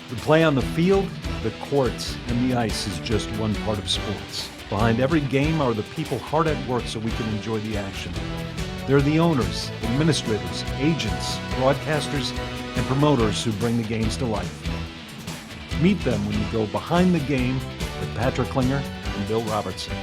The play on the field, the courts, and the ice is just one part of sports. Behind every game are the people hard at work so we can enjoy the action. They're the owners, administrators, agents, broadcasters, and promoters who bring the games to life. Meet them when you go behind the game with Patrick Klinger and Bill Robertson.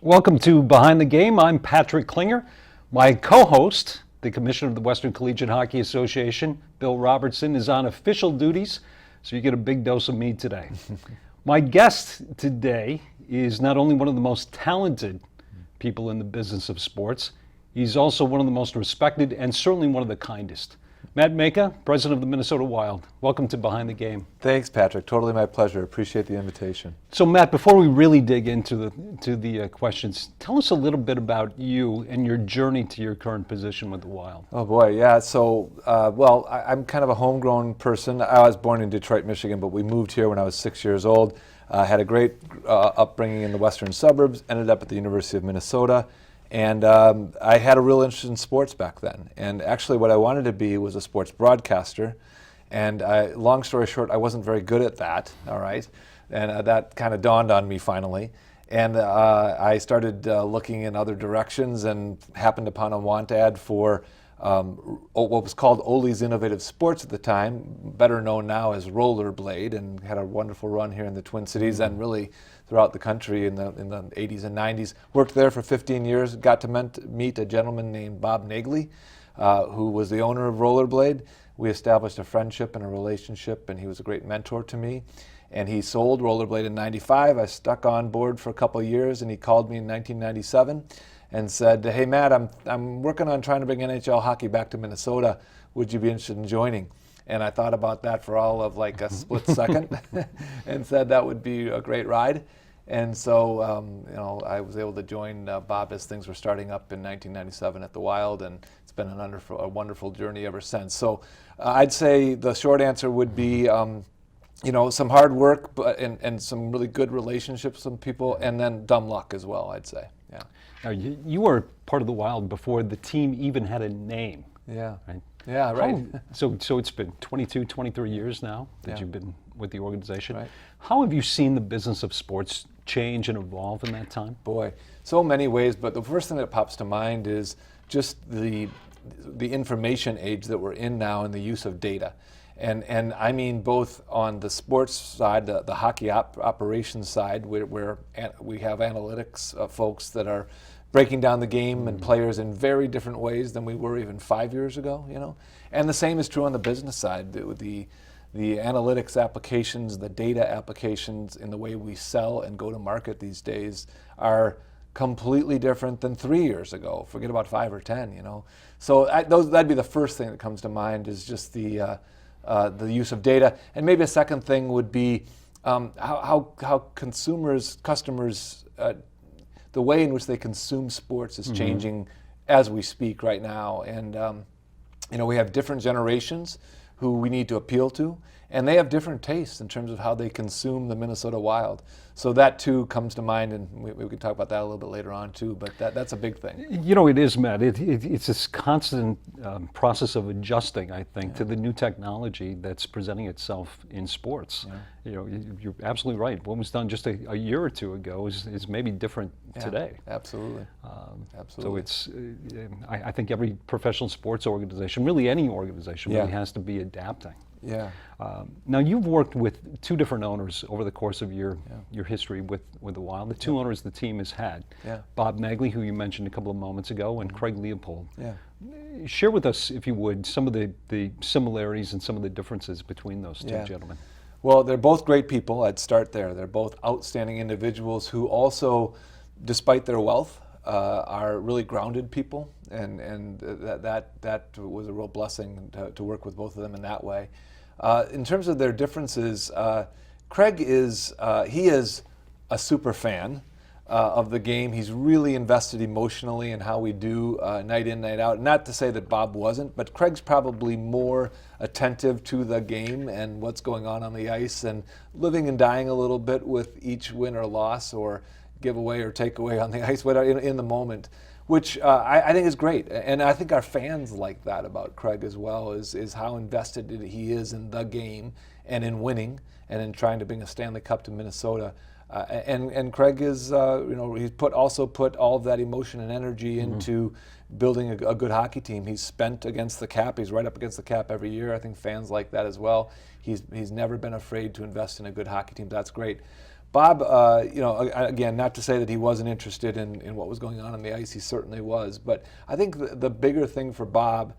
Welcome to Behind the Game. I'm Patrick Klinger. My co-host, the Commissioner of the Western Collegiate Hockey Association, Bill Robertson, is on official duties, so you get a big dose of me today. My guest today is not only one of the most talented people in the business of sports, he's also one of the most respected and certainly one of the kindest. Matt Majka, President of the Minnesota Wild. Welcome to Behind the Game. Thanks, Patrick. Totally my pleasure. Appreciate the invitation. So, Matt, before we really dig into the questions, tell us a little bit about you and your journey to your current position with the Wild. Oh boy, yeah. So, I'm kind of a homegrown person. I was born in Detroit, Michigan, but we moved here when I was 6 years old. Had a great upbringing in the western suburbs. Ended up at the University of Minnesota. And I had a real interest in sports back then. And actually what I wanted to be was a sports broadcaster. And long story short, I wasn't very good at that, all right? And that kind of dawned on me finally. And I started looking in other directions and happened upon a want ad for what was called Ole's Innovative Sports at the time, better known now as Rollerblade, and had a wonderful run here in the Twin Cities and really throughout the country in the 80s and 90s. Worked there for 15 years, got to meet a gentleman named Bob Nagley, who was the owner of Rollerblade. We established a friendship and a relationship, and he was a great mentor to me. And he sold Rollerblade in 95. I stuck on board for a couple of years, and he called me in 1997 and said, "Hey Matt, I'm working on trying to bring NHL hockey back to Minnesota. Would you be interested in joining?" And I thought about that for all of like a split second and said that would be a great ride. And so, I was able to join Bob as things were starting up in 1997 at the Wild, and it's been a wonderful journey ever since. So I'd say the short answer would be, some hard work and some really good relationships with some people, and then dumb luck as well, I'd say. Yeah. Now, you were part of the Wild before the team even had a name. Yeah. Right? Yeah, right. So it's been 22, 23 years now that you've been with the organization. Right. How have you seen the business of sports change and evolve in that time? Boy, so many ways, but the first thing that pops to mind is just the information age that we're in now and the use of data. And I mean both on the sports side, the hockey operations side, where we have analytics folks that are breaking down the game and players in very different ways than we were even 5 years ago, And the same is true on the business side. The analytics applications, the data applications in the way we sell and go to market these days are completely different than 3 years ago. Forget about 5 or 10, So that'd be the first thing that comes to mind, is just the use of data. And maybe a second thing would be how customers, the way in which they consume sports is changing as we speak right now. And, we have different generations who we need to appeal to, and they have different tastes in terms of how they consume the Minnesota Wild. So that too comes to mind, and we can talk about that a little bit later on too, but that's a big thing. It is, Matt. It's this constant process of adjusting, I think, to the new technology that's presenting itself in sports. Yeah. You're absolutely right. What was done just a year or two ago is maybe different today. Absolutely. Absolutely. So I think every professional sports organization, really any organization, really has to be adapting. Yeah. Now, you've worked with two different owners over the course of your history with the Wild. The two owners the team has had, Bob Nagley, who you mentioned a couple of moments ago, and Craig Leopold. Yeah. Share with us, if you would, some of the similarities and some of the differences between those two gentlemen. Well, they're both great people. I'd start there. They're both outstanding individuals who also, despite their wealth, are really grounded people, and that was a real blessing to work with both of them in that way. In terms of their differences, Craig is a super fan of the game. He's really invested emotionally in how we do night in, night out. Not to say that Bob wasn't, but Craig's probably more attentive to the game and what's going on the ice, and living and dying a little bit with each win or loss or give away or take away on the ice, whatever, in the moment. which I think is great. And I think our fans like that about Craig as well, is how invested he is in the game and in winning and in trying to bring a Stanley Cup to Minnesota. And Craig is, he's also put all of that emotion and energy into building a good hockey team. He's spent against the cap. He's right up against the cap every year. I think fans like that as well. He's never been afraid to invest in a good hockey team. That's great. Bob, again, not to say that he wasn't interested in what was going on the ice. He certainly was. But I think the bigger thing for Bob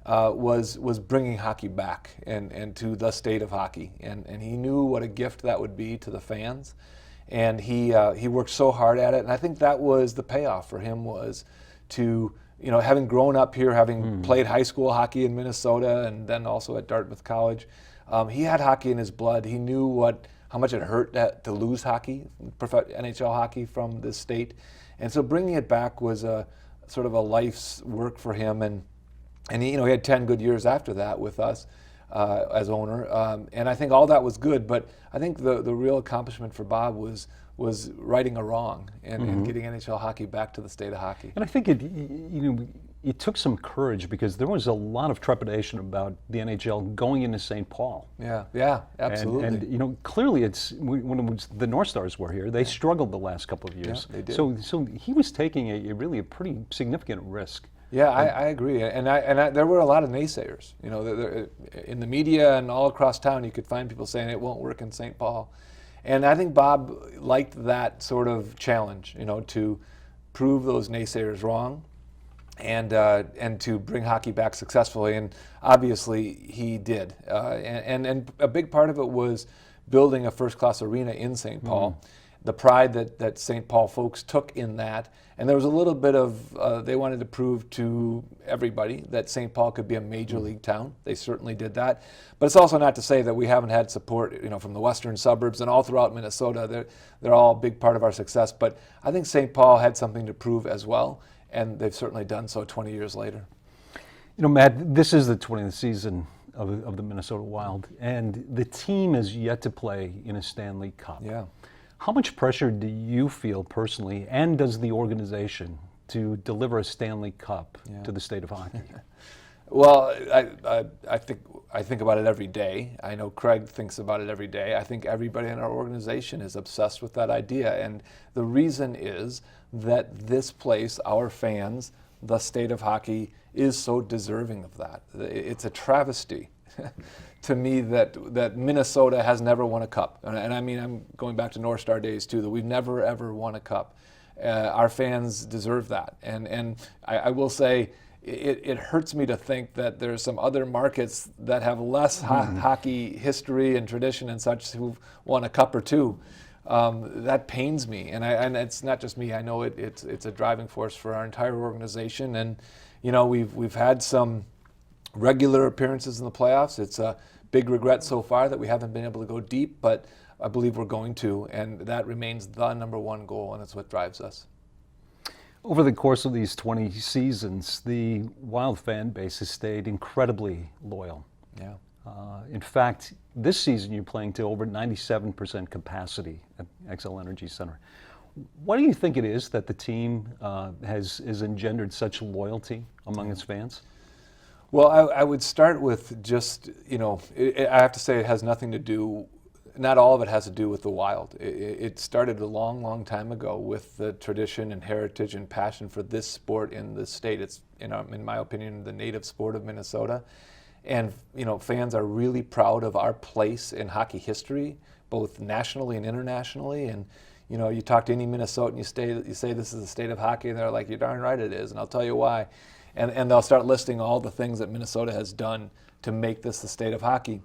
was bringing hockey back and to the state of hockey. And he knew what a gift that would be to the fans. And he worked so hard at it. And I think that was the payoff for him, was to, having grown up here, having played high school hockey in Minnesota and then also at Dartmouth College, he had hockey in his blood. He knew how much it hurt to lose hockey, NHL hockey from this state. And so bringing it back was a sort of a life's work for him. And he had 10 good years after that with us as owner. And I think all that was good, but I think the real accomplishment for Bob was righting a wrong and getting NHL hockey back to the state of hockey. And I think it took some courage, because there was a lot of trepidation about the NHL going into St. Paul. Yeah, absolutely. And clearly when the North Stars were here, they struggled the last couple of years. Yeah, they did. So he was taking a really pretty significant risk. Yeah, I agree, and there were a lot of naysayers. In the media and all across town, you could find people saying it won't work in St. Paul, and I think Bob liked that sort of challenge, to prove those naysayers wrong, and to bring hockey back successfully. And obviously he did. And a big part of it was building a first-class arena in St. Paul. The pride that St. Paul folks took in that. And there was a little bit of, they wanted to prove to everybody that St. Paul could be a major league town. They certainly did that. But it's also not to say that we haven't had support, from the western suburbs and all throughout Minnesota. They're all a big part of our success. But I think St. Paul had something to prove as well, and they've certainly done so 20 years later. Matt, this is the 20th season of the Minnesota Wild, and the team is yet to play in a Stanley Cup. Yeah. How much pressure do you feel personally, and does the organization, to deliver a Stanley Cup to the state of hockey? Well, I think about it every day. I know Craig thinks about it every day. I think everybody in our organization is obsessed with that idea. And the reason is that this place, our fans, the state of hockey, is so deserving of that. It's a travesty to me that Minnesota has never won a cup. And I mean, I'm going back to North Star days too, that we've never ever won a cup. Our fans deserve that. And I will say, it hurts me to think that there's some other markets that have less hockey history and tradition and such who've won a cup or two. That pains me, and it's not just me. I know it's a driving force for our entire organization. And we've had some regular appearances in the playoffs. It's a big regret so far that we haven't been able to go deep, but I believe we're going to, and that remains the number one goal, and it's what drives us. Over the course of these 20 seasons, the Wild fan base has stayed incredibly loyal. Yeah. In fact, this season you're playing to over 97% capacity at XL Energy Center. What do you think it is that the team has engendered such loyalty among its fans? Well, I would start with just, I have to say it has nothing to do, not all of it has to do with the Wild. It started a long, long time ago with the tradition and heritage and passion for this sport in this state. It's, in my opinion, the native sport of Minnesota. And, fans are really proud of our place in hockey history, both nationally and internationally. And, you talk to any Minnesotan, you say this is the state of hockey, and they're like, you're darn right it is, and I'll tell you why. And they'll start listing all the things that Minnesota has done to make this the state of hockey.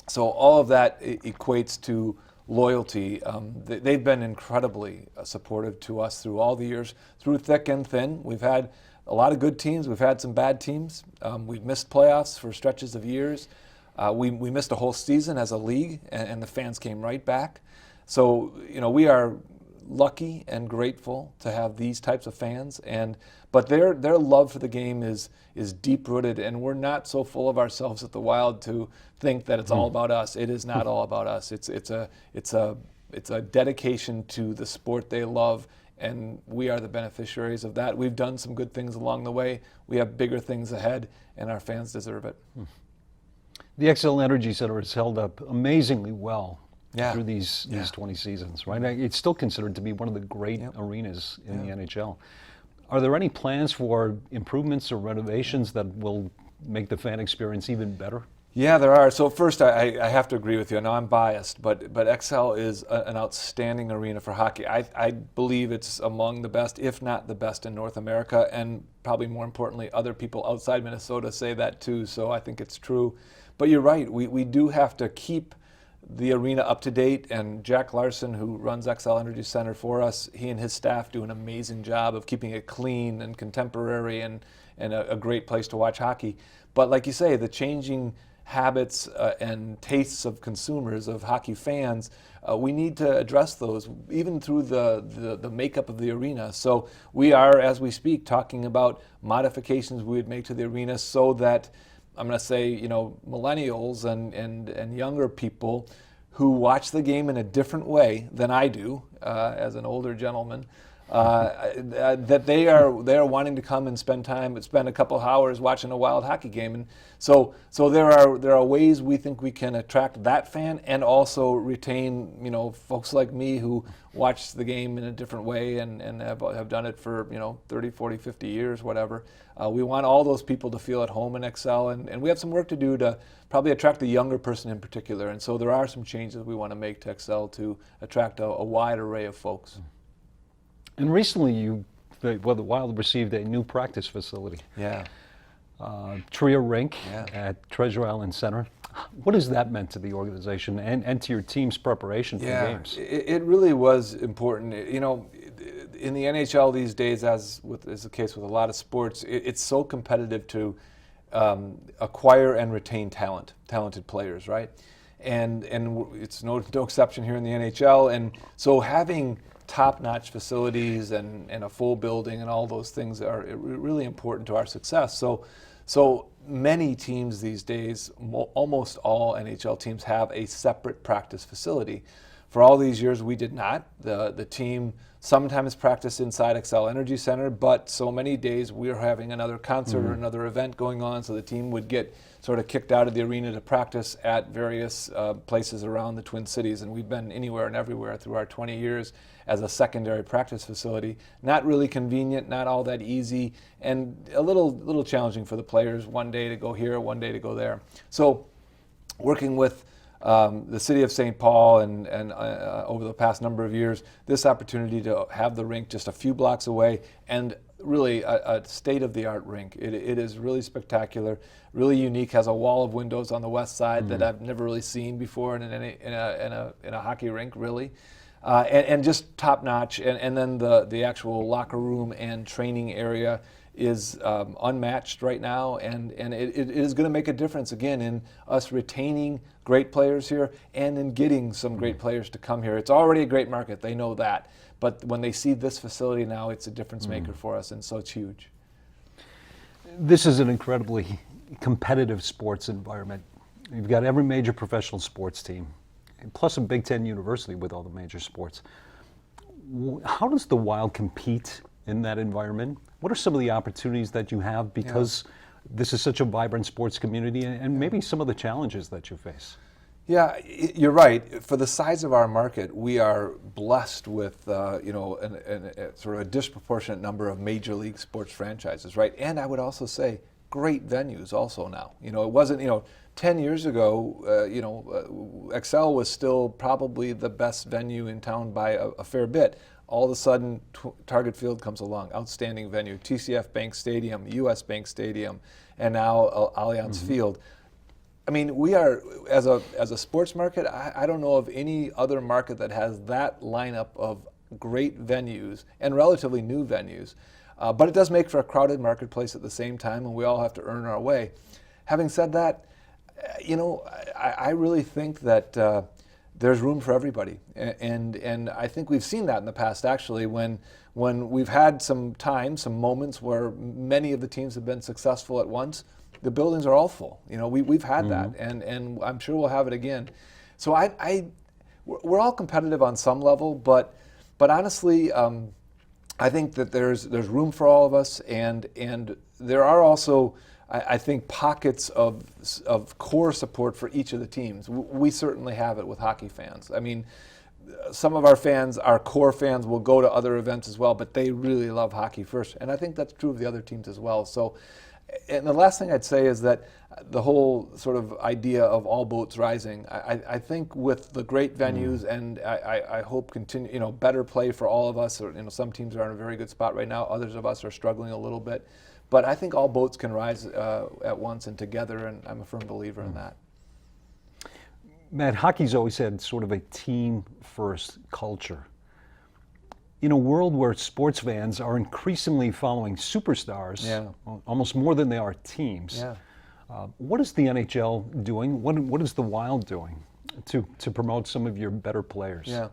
So all of that equates to loyalty. They've been incredibly supportive to us through all the years, through thick and thin. We've had a lot of good teams. We've had some bad teams. We've missed playoffs for stretches of years. We missed a whole season as a league, and the fans came right back. So, we are lucky and grateful to have these types of fans, but their love for the game is deep rooted, and we're not so full of ourselves at the Wild to think that it's all about us. It is not all about us. It's a dedication to the sport they love and we are the beneficiaries of that. We've done some good things along the way. We have bigger things ahead, and our fans deserve it. The XL Energy Center has held up amazingly well Yeah. through these 20 seasons, right? It's still considered to be one of the great arenas in the NHL. Are there any plans for improvements or renovations that will make the fan experience even better? Yeah, there are. So first, I have to agree with you. I know I'm biased, but XL is an outstanding arena for hockey. I believe it's among the best, if not the best, in North America, and probably more importantly, other people outside Minnesota say that too, so I think it's true. But you're right, we do have to keep the arena up to date, and Jack Larson, who runs XL Energy Center for us, he and his staff do an amazing job of keeping it clean and contemporary and a great place to watch hockey. But like you say, the changing habits and tastes of consumers, of hockey fans, we need to address those even through the makeup of the arena. So we are, as we speak, talking about modifications we would make to the arena so that, I'm going to say, millennials and younger people who watch the game in a different way than I do as an older gentleman, that they are wanting to come and spend a couple of hours watching a Wild hockey game. And so there are ways we think we can attract that fan and also retain folks like me who watch the game in a different way and have done it for 30, 40, 50 years, whatever. We want all those people to feel at home in XL, and we have some work to do to probably attract the younger person in particular. And so there are some changes we want to make to XL to attract a wide array of folks. And recently, the Wild received a new practice facility. Yeah. Tria Rink at Treasure Island Center. What has that meant to the organization and to your team's preparation for games? It really was important. In the NHL these days, as is the case with a lot of sports, it's so competitive to acquire and retain talented players, right? And it's no exception here in the NHL. And so having top-notch facilities and a full building and all those things are really important to our success. So many teams these days, almost all NHL teams, have a separate practice facility. For all these years, we did not. The team sometimes practiced inside XL Energy Center, but so many days we were having another concert or another event going on, so the team would get sort of kicked out of the arena to practice at various places around the Twin Cities. And we've been anywhere and everywhere through our 20 years as a secondary practice facility. Not really convenient, not all that easy, and a little challenging for the players, one day to go here, one day to go there. So working with the city of St. Paul and over the past number of years, this opportunity to have the rink just a few blocks away, and really a state-of-the-art rink. It is really spectacular, really unique, has a wall of windows on the west side that I've never really seen before in a hockey rink, really. And just top-notch, and then the actual locker room and training area is unmatched right now, and it is going to make a difference again in us retaining great players here and in getting some great players to come here. It's already a great market, they know that, but when they see this facility now, it's a difference maker for us, and so it's huge. This is an incredibly competitive sports environment. You've got every major professional sports team, plus a Big Ten university with all the major sports. How does the Wild compete in that environment? What are some of the opportunities that you have because this is such a vibrant sports community, and maybe some of the challenges that you face? Yeah, you're right. For the size of our market, we are blessed with a sort of a disproportionate number of major league sports franchises, right? And I would also say great venues also now. It wasn't 10 years ago, XL was still probably the best venue in town by a fair bit. All of a sudden, Target Field comes along, outstanding venue, TCF Bank Stadium, US Bank Stadium, and now Allianz Field. I mean, we are, as a sports market, I don't know of any other market that has that lineup of great venues and relatively new venues. But it does make for a crowded marketplace at the same time, and we all have to earn our way. Having said that, I really think that there's room for everybody, and I think we've seen that in the past. Actually, when we've had some moments where many of the teams have been successful at once, the buildings are all full. We've had that, and I'm sure we'll have it again. So we're all competitive on some level, but honestly, I think that there's room for all of us, and there are also, I think, pockets of core support for each of the teams. We certainly have it with hockey fans. I mean, some of our fans, our core fans, will go to other events as well, but they really love hockey first, and I think that's true of the other teams as well. So, and the last thing I'd say is that the whole sort of idea of all boats rising, I think with the great venues, and I hope continue, better play for all of us. Or, some teams are in a very good spot right now. Others of us are struggling a little bit, but I think all boats can rise at once and together, and I'm a firm believer in that. Matt, hockey's always had sort of a team-first culture. In a world where sports fans are increasingly following superstars, almost more than they are teams, what is the NHL doing? What is the Wild doing to promote some of your better players? Yeah,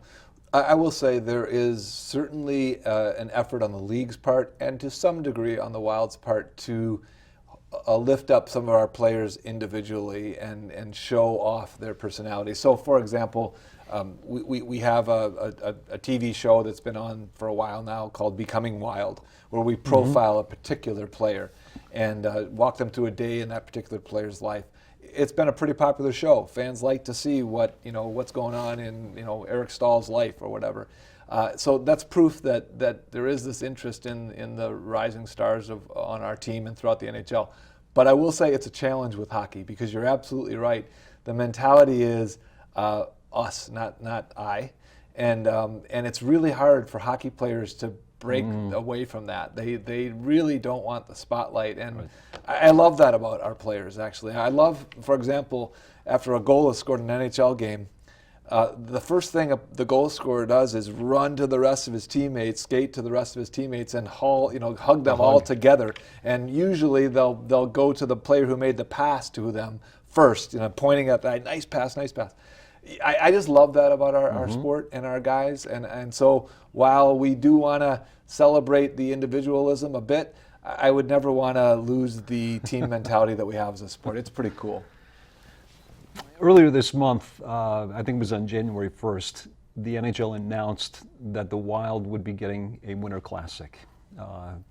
I will say there is certainly an effort on the league's part, and to some degree on the Wild's part, to lift up some of our players individually and show off their personality. So, for example, we have a TV show that's been on for a while now called Becoming Wild, where we profile a particular player and walk them through a day in that particular player's life. It's been a pretty popular show. Fans like to see what's going on in Eric Stahl's life or whatever. So that's proof that there is this interest in the rising stars on our team and throughout the NHL. But I will say it's a challenge with hockey, because you're absolutely right. The mentality is us, not I, and it's really hard for hockey players to break away from that. They really don't want the spotlight, and I love that about our players. Actually, I love, for example, after a goal is scored in an NHL game, the first thing the goal scorer does is run to the rest of his teammates, skate to the rest of his teammates, and hug them all together. And usually they'll go to the player who made the pass to them first, pointing at that nice pass. I just love that about our sport and our guys. And so while we do want to celebrate the individualism a bit, I would never want to lose the team mentality that we have as a sport. It's pretty cool. Earlier this month, I think it was on January 1st, the NHL announced that the Wild would be getting a Winter Classic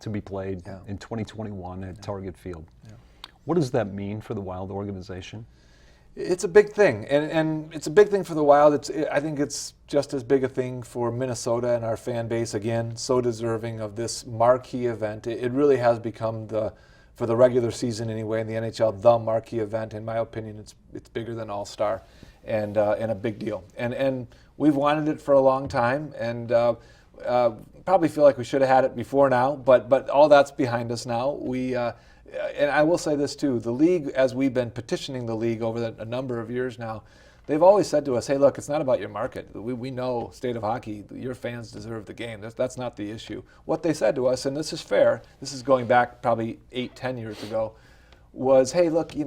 to be played in 2021 at Target Field. Yeah. What does that mean for the Wild organization? It's a big thing, and it's a big thing for the Wild. I think it's just as big a thing for Minnesota and our fan base, again, so deserving of this marquee event. It really has become, for the regular season anyway, in the NHL, the marquee event. In my opinion, it's bigger than All-Star, and a big deal. And we've wanted it for a long time, and probably feel like we should have had it before now, but all that's behind us now. And I will say this too, the league, as we've been petitioning the league over a number of years now, they've always said to us, hey, look, it's not about your market. We know, state of hockey, your fans deserve the game. That's not the issue. What they said to us, and this is fair, this is going back probably 8-10 years ago, was, hey, look, you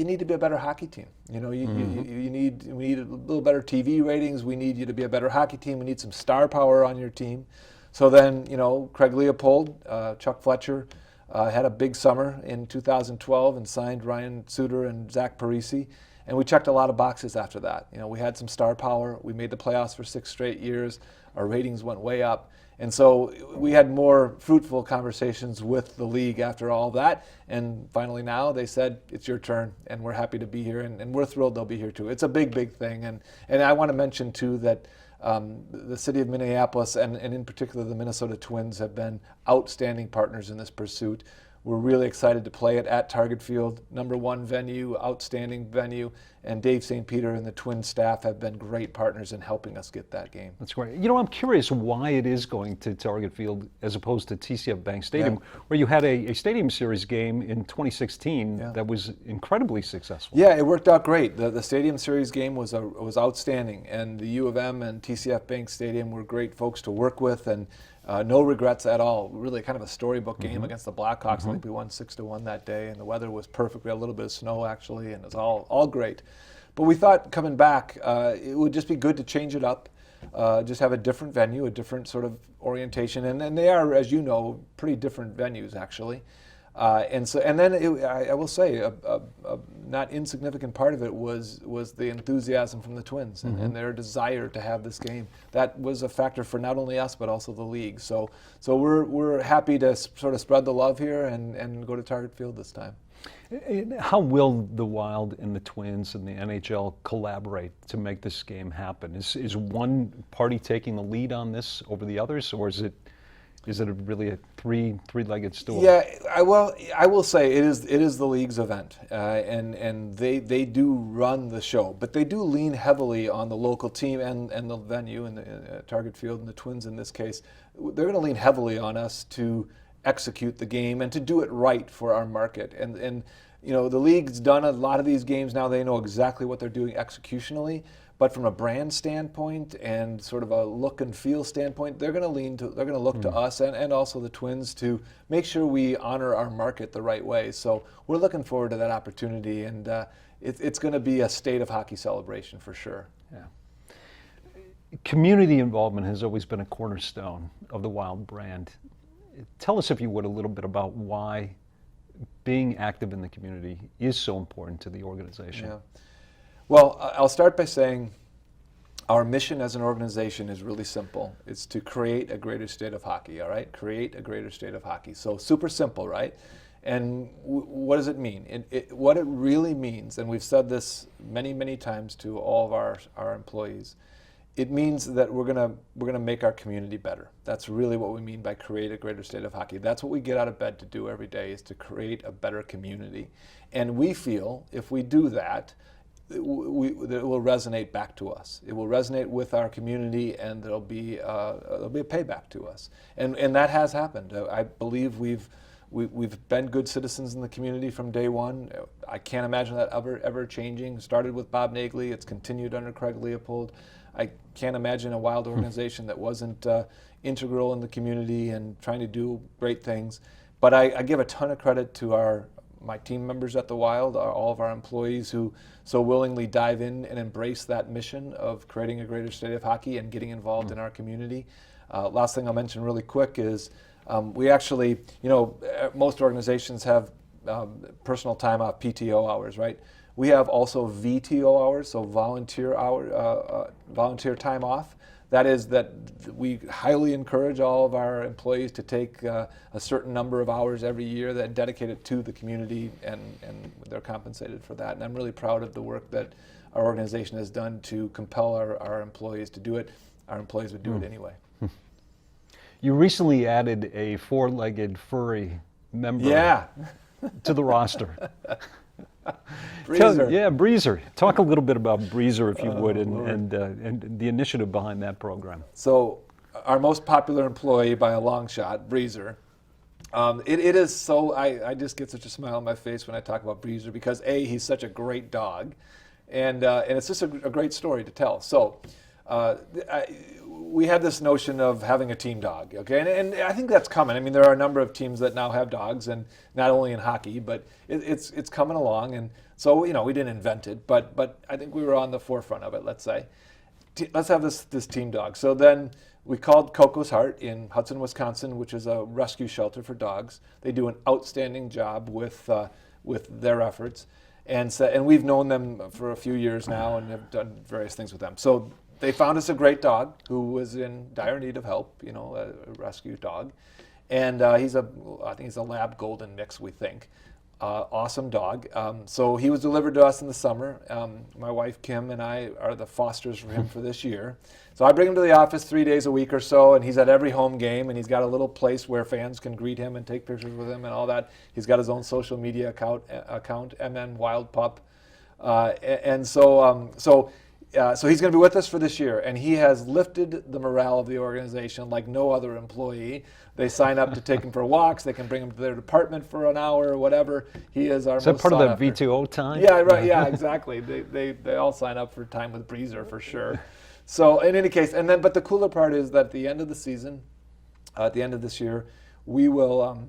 need to be a better hockey team. We need a little better TV ratings. We need you to be a better hockey team. We need some star power on your team. So then, Craig Leopold, Chuck Fletcher, had a big summer in 2012 and signed Ryan Suter and Zach Parise, and we checked a lot of boxes after that. We had some star power. We made the playoffs for 6 straight years. Our ratings went way up. And so we had more fruitful conversations with the league after all that. And finally now they said, it's your turn, and we're happy to be here, and we're thrilled they'll be here too. It's a big, big thing. And I want to mention too that the city of Minneapolis and in particular the Minnesota Twins have been outstanding partners in this pursuit. We're really excited to play it at Target Field, #1 venue, outstanding venue, and Dave St. Peter and the Twins staff have been great partners in helping us get that game. That's great. I'm curious why it is going to Target Field as opposed to TCF Bank Stadium, where you had a Stadium Series game in 2016 that was incredibly successful. Yeah, it worked out great. The Stadium Series game was outstanding, and the U of M and TCF Bank Stadium were great folks to work with, and no regrets at all. Really kind of a storybook game against the Blackhawks. I think we won 6-1 that day, and the weather was perfect. We had a little bit of snow actually, and it was all great. But we thought coming back, it would just be good to change it up, just have a different venue, a different sort of orientation, and they are, as you know, pretty different venues actually. And then I will say a not insignificant part of it was the enthusiasm from the Twins and their desire to have this game. That was a factor for not only us but also the league. So we're happy to sort of spread the love here and go to Target Field this time. How will the Wild and the Twins and the NHL collaborate to make this game happen? Is one party taking the lead on this over the others, or is it really a three-legged stool? Yeah, I will say it is the league's event, and they do run the show, but they do lean heavily on the local team and the venue and the Target Field, and the Twins in this case. They're going to lean heavily on us to execute the game and to do it right for our market. And you know, the league's done a lot of these games now. They know exactly what they're doing executionally. But from a brand standpoint and sort of a look and feel standpoint, they're going to look to us and also the Twins to make sure we honor our market the right way. So we're looking forward to that opportunity, and it's going to be a state of hockey celebration for sure. Yeah. Community involvement has always been a cornerstone of the Wild brand. Tell us, if you would, a little bit about why being active in the community is so important to the organization. Yeah. Well, I'll start by saying our mission as an organization is really simple. It's to create a greater state of hockey, all right? Create a greater state of hockey. So super simple, right? And what does it mean? What it really means, and we've said this many, many times to all of our employees, it means that we're gonna make our community better. That's really what we mean by create a greater state of hockey. That's what we get out of bed to do every day, is to create a better community. And we feel if we do that, it will resonate back to us. It will resonate with our community, and there'll be a payback to us. And that has happened. I believe we've been good citizens in the community from day one. I can't imagine that ever changing. It started with Bob Nagley. It's continued under Craig Leopold. I can't imagine a Wild organization that wasn't integral in the community and trying to do great things. But I give a ton of credit to my team members at the Wild, all of our employees who so willingly dive in and embrace that mission of creating a greater state of hockey and getting involved in our community. Last thing I'll mention really quick is we actually, you know, most organizations have personal time off, PTO hours, right? We have also VTO hours, so volunteer time off. That is that we highly encourage all of our employees to take a certain number of hours every year that dedicate it to the community, and they're compensated for that. And I'm really proud of the work that our organization has done to compel our employees to do it. Our employees would do it anyway. You recently added a four-legged furry member to the roster. Breezer. Breezer. Talk a little bit about Breezer, if you would, and the initiative behind that program. So, our most popular employee by a long shot, Breezer. It is so, I just get such a smile on my face when I talk about Breezer because A, he's such a great dog, and it's just a great story to tell. So, we had this notion of having a team dog, okay, and I think that's coming. I mean, there are a number of teams that now have dogs, and not only in hockey, but it's coming along. And so, you know, we didn't invent it, but I think we were on the forefront of it. Let's say, let's have this team dog. So then we called Coco's Heart in Hudson, Wisconsin, which is a rescue shelter for dogs. They do an outstanding job with their efforts, and we've known them for a few years now and have done various things with them. So they found us a great dog who was in dire need of help, you know, a rescue dog. And I think he's a lab golden mix, we think. Awesome dog. So he was delivered to us in the summer. My wife, Kim, and I are the fosters for him for this year. So I bring him to the office 3 days a week or so, and he's at every home game, and he's got a little place where fans can greet him and take pictures with him and all that. He's got his own social media account, MN Wild Pup. So he's going to be with us for this year, and he has lifted the morale of the organization like no other employee. They sign up to take him for walks. They can bring him to their department for an hour or whatever. He is our most that part of that sought-after. VTO time? Yeah, right. Yeah, exactly. They all sign up for time with Breezer for sure. So in any case, but the cooler part is that at the end of the season, at the end of this year, we will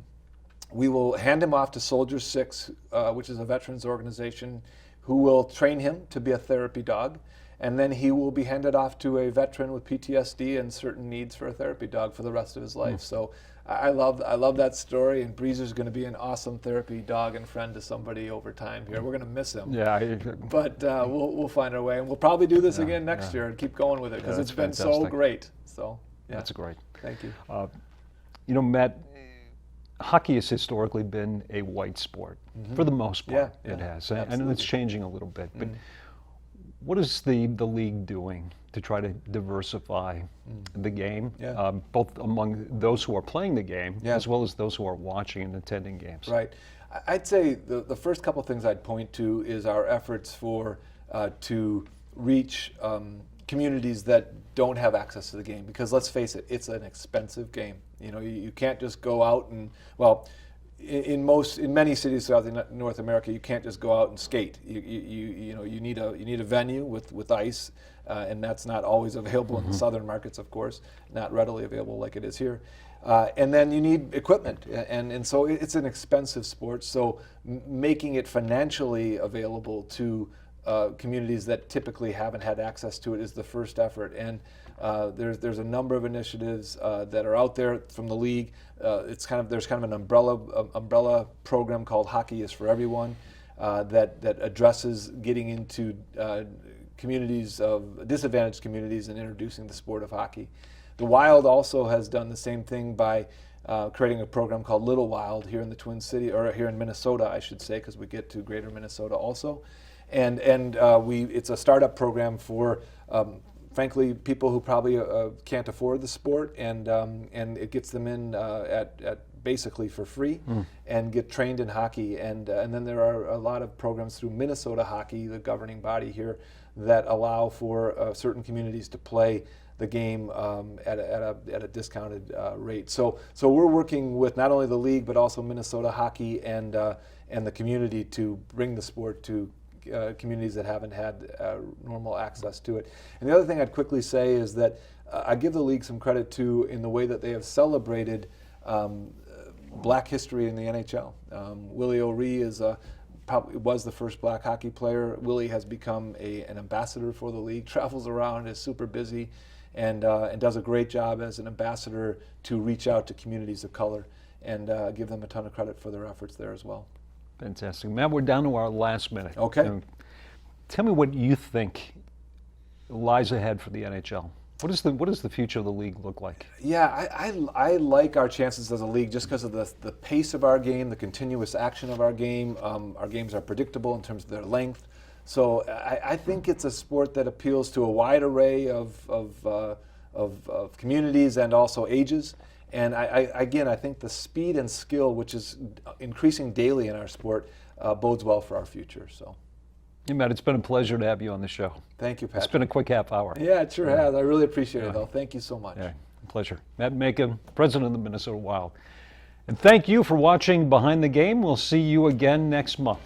hand him off to Soldier 6, which is a veterans organization, who will train him to be a therapy dog. and then he will be handed off to a veteran with PTSD and certain needs for a therapy dog for the rest of his life. So I love that story, and Breezer's going to be an awesome therapy dog and friend to somebody over time here. We're going to miss him. Yeah. But we'll find our way, and we'll probably do this again next year and keep going with it because it's been so great. So that's great. Thank you. Matt, hockey has historically been a white sport for the most part. It has, and it's changing a little bit. But what is the league doing to try to diversify the game, both among those who are playing the game as well as those who are watching and attending games? Right. I'd say the first couple things I'd point to is our efforts to reach communities that don't have access to the game, because let's face it, it's an expensive game. You can't just go out and, well, in many cities throughout North America, you can't just go out and skate. You need a venue with ice, and that's not always available in the southern markets, of course, not readily available like it is here. And then you need equipment, and so it's an expensive sport. So making it financially available to communities that typically haven't had access to it is the first effort. And there's a number of initiatives that are out there from the league. There's kind of an umbrella program called Hockey is for Everyone that addresses getting into communities of disadvantaged communities and introducing the sport of hockey. The Wild also has done the same thing by creating a program called Little Wild here in the Twin City, or here in Minnesota, I should say, because we get to greater Minnesota also. And it's a startup program for, frankly, people who probably can't afford the sport, and it gets them in at basically for free and get trained in hockey. And then there are a lot of programs through Minnesota Hockey, the governing body here, that allow for certain communities to play the game at a discounted rate. So we're working with not only the league but also Minnesota Hockey and the community to bring the sport to communities that haven't had normal access to it. And the other thing I'd quickly say is that I give the league some credit too in the way that they have celebrated Black history in the NHL. Willie O'Ree probably was the first Black hockey player. Willie has become an ambassador for the league, travels around, is super busy, and does a great job as an ambassador to reach out to communities of color, and give them a ton of credit for their efforts there as well. Fantastic. Matt, we're down to our last minute. Okay. Tell me what you think lies ahead for the NHL. What does the future of the league look like? Yeah, I like our chances as a league just because of the pace of our game, the continuous action of our game. Our games are predictable in terms of their length. So I think it's a sport that appeals to a wide array of communities and also ages. And I think the speed and skill, which is increasing daily in our sport, bodes well for our future. So. Hey, Matt, it's been a pleasure to have you on the show. Thank you, Patrick. It's been a quick half hour. Yeah, it sure has. I really appreciate it, though. Thank you so much. Yeah, pleasure. Matt Majka, president of the Minnesota Wild. And thank you for watching Behind the Game. We'll see you again next month.